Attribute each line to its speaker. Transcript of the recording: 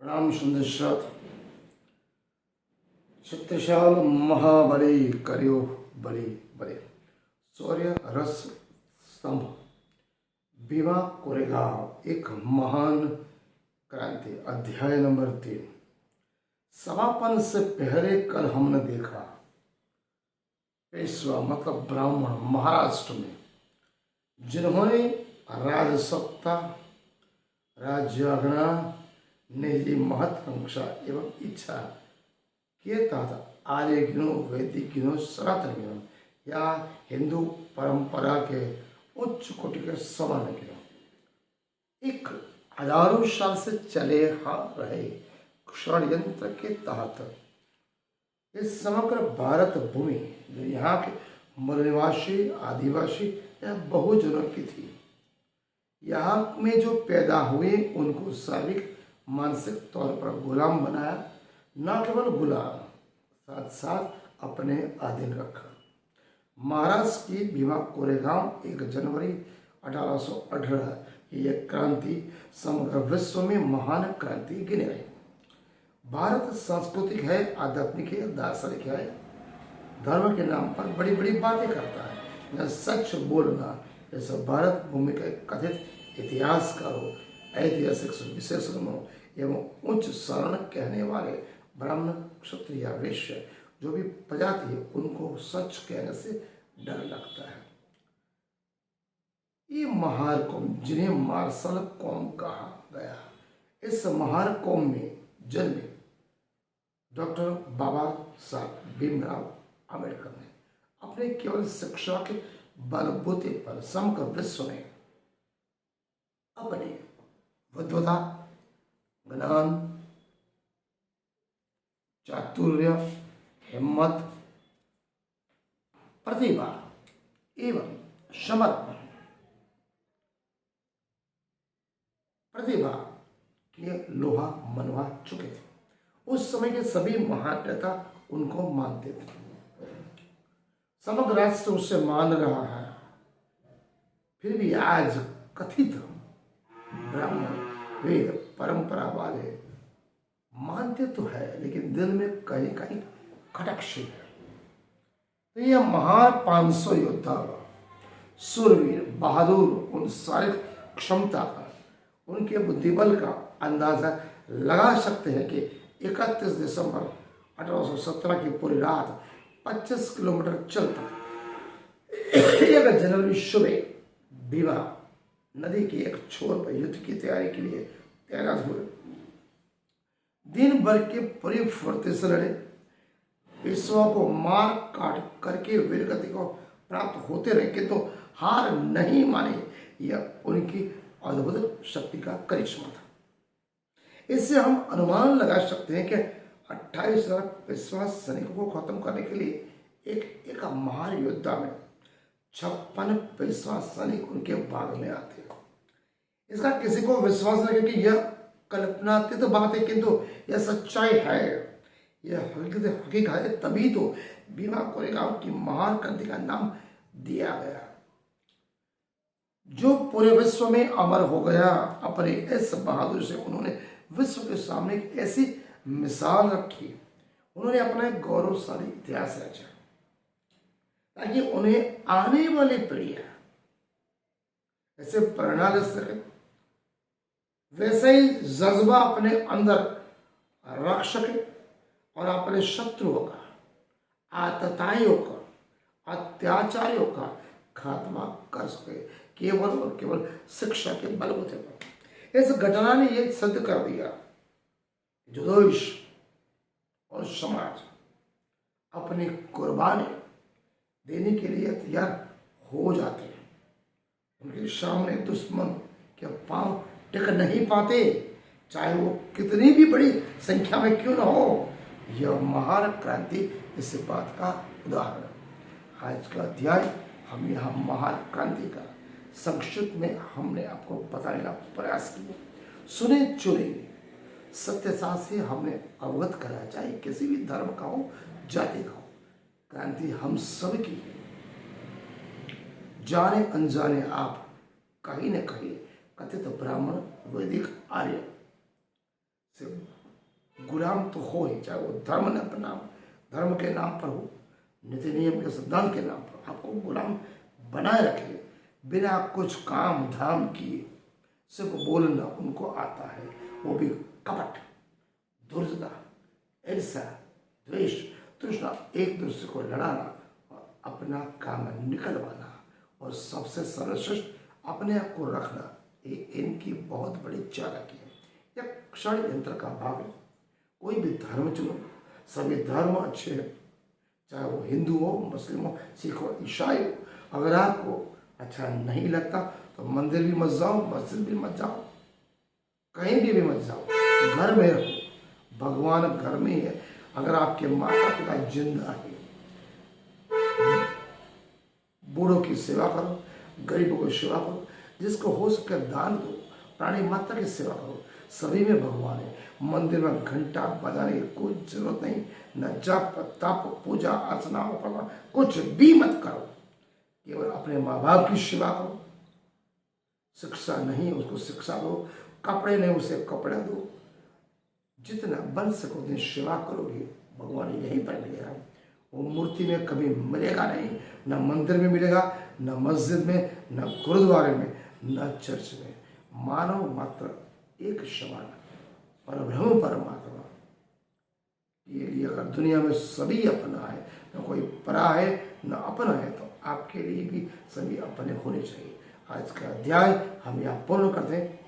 Speaker 1: प्रणाम सुंदर शक्तिशाल महाबली करियो बली बले शौर्य रस स्तंभ भीमा कोरेगांव एक महान क्रांति। अध्याय नंबर 3। समापन से पहले कल हमने देखा पेशवा मतलब ब्राह्मण महाराष्ट्र में जिन्होंने राजसत्ता, राज्याज्ञा, निजी महत्वाकांक्षा एवं इच्छा के तहत आर्य गिनों, वैदिक गिनों, सनातन गिनों या हिंदू परंपरा के उच्च कोटि के समान गिनों एक हजारों साल से चले आ रहे षड्यंत्र के तहत इस समग्र भारत भूमि जो यहाँ के मूल निवासी, आदिवासी या बहुजनों की थी, यहाँ में जो पैदा हुए उनको शारीरिक मानसिक तौर पर गुलाम बनाया। न केवल गुलाम, साथ साथ अपने अधीन रखा। महाराष्ट्र की भीमा कोरेगांव 1 जनवरी 1818 यह क्रांति समग्र विश्व में महान क्रांति गिने गई। भारत सांस्कृतिक है, आध्यात्मिक है, दार्शनिक है, धर्म के नाम पर बड़ी बड़ी बातें करता है। यह सच बोलना यह सब भारत भूमि के कथित इतिहासकारों, ऐतिहासिक विशेषज्ञों एवं उच्च शरण कहने वाले ब्राह्मण, क्षत्रिय, वैश्य जो भी प्रजाति है उनको सच कहने से डर लगता है। ये महार कौम जिन्हें मार्शल कौम कहा गया, इस महार कौम में जन्मे डॉक्टर बाबा साहब भीमराव अम्बेडकर ने अपने केवल शिक्षा के बलबूते पर समग्र विश्व में अपने विद्वता, ज्ञान, चातुर्य, हिम्मत, प्रतिभा एवं समर्पण प्रतिभा के लोहा मनवा चुके थे। उस समय के सभी महान नेता उनको मानते थे। समग्र राष्ट्र उसे मान रहा है। फिर भी आज कथित ब्राह्मण, वेद, परंपरा वाले मानते तो है, लेकिन दिल में कहीं कहीं खटक सी है। तो यह महान 500 योद्धा, सूरवीर, बहादुर, उन सारी क्षमता का, उनके बुद्धिबल का अंदाजा लगा सकते हैं कि 31 दिसंबर 1817 की पूरी रात 25 किलोमीटर चलता 1 जनवरी सुबह भीमा नदी के एक छोर पर युद्ध की तैयारी के लिए तैनात हुए। दिन भर के पूरी फुर्ती से लड़े, पेशवा को मार काट करके वीरगति को प्राप्त होते रहे, किंतु हार नहीं माने। यह उनकी अद्भुत शक्ति का करिश्मा था। इससे हम अनुमान लगा सकते हैं कि 28,000 पेशवा सैनिकों को खत्म करने के लिए एक महान योद्धा में 56 पेशवा सैनिक उनके भाग में आते हैं। इसका किसी को विश्वास नहीं कि यह कल्पनातीत बात है, किंतु यह सच्चाई है, यह हकीकत है। तभी तो भीमा कोरेगांव की महान क्रांति का नाम दिया गया, जो पूरे विश्व में अमर हो गया। अपने इस बहादुर से उन्होंने विश्व के सामने एक ऐसी मिसाल रखी, उन्होंने अपना एक गौरवशाली इतिहास रचा ताकि उन्हें आने वाली पीढ़ियां ऐसे प्रेरणा ले सके, वैसे ही जज्बा अपने अंदर रख सके और अपने शत्रुओं का, आतताइयों का, अत्याचारियों का खात्मा कर सके, केवल और केवल शिक्षा के बलबूते पर। इस घटना ने यह सिद्ध कर दिया जो देश और समाज अपनी कुर्बानी देने के लिए तैयार हो जाते हैं। उनके सामने दुश्मन के पांव टिक नहीं पाते, चाहे वो कितनी भी बड़ी संख्या में क्यों ना हो। यह महान क्रांति इस बात का उदाहरण है। आज का अध्याय हम यहाँ महान क्रांति का संक्षिप्त में हमने आपको बताने का प्रयास किया। सुने चुने सत्यता से हमने अवगत कराया, चाहे किसी भी धर्म का हो, जाति का हो। क्रांति हम सब की है। जाने अनजाने आप कहीं न कहीं कथित ब्राह्मण, वैदिक, आर्य से गुलाम तो हो ही, चाहे वो धर्म के नाम पर हो, नीति नियम के सिद्धांत के नाम पर आपको गुलाम बनाए रखे, बिना कुछ काम धाम किए सिर्फ बोलना उनको आता है, वो भी कपट, दुर्जता, ईर्ष्या, द्वेष, तृष्णा, एक दूसरे को लड़ाना और अपना काम निकलवाना और सबसे सर्वश्रेष्ठ अपने आप को रखना, ये इनकी बहुत बड़ी चालाकी है। यह षड्यंत्र का भाव है। कोई भी धर्म चुनो, सभी धर्म अच्छे हैं, चाहे वो हिंदू हो, मुस्लिम हो, सिख हो, ईसाई हो। अगर आपको अच्छा नहीं लगता तो मंदिर भी मत जाओ, मस्जिद भी मत जाओ, कहीं भी मत जाओ, घर में रहो, भगवान घर में ही है। अगर आपके माता पिता जिंदा है, बूढ़ों की सेवा करो, गरीबों की सेवा करो, जिसको हो सके दान दो, प्राणी माता की सेवा करो, सभी में भगवान है। मंदिर में घंटा बजाने की कोई जरूरत नहीं, न जप तप पूजा अर्चना उपासना कुछ भी मत करो, केवल अपने माँ बाप की सेवा करो। शिक्षा नहीं उसको शिक्षा दो, कपड़े नहीं उसे कपड़े दो, जितना बन सको उतनी सेवा करोगे, भगवान यहीं पर मिलेगा। वो मूर्ति में कभी मिलेगा नहीं, न मंदिर में मिलेगा, न मस्जिद में, न गुरुद्वारे में, न चर्च में। मानव मात्र एक समान, परब्रह्म परमात्मा। ये लिए अगर दुनिया में सभी अपना है, न कोई परा है न अपना है, तो आपके लिए भी सभी अपने होने चाहिए। आज का अध्याय हम यहाँ पूर्ण करते हैं।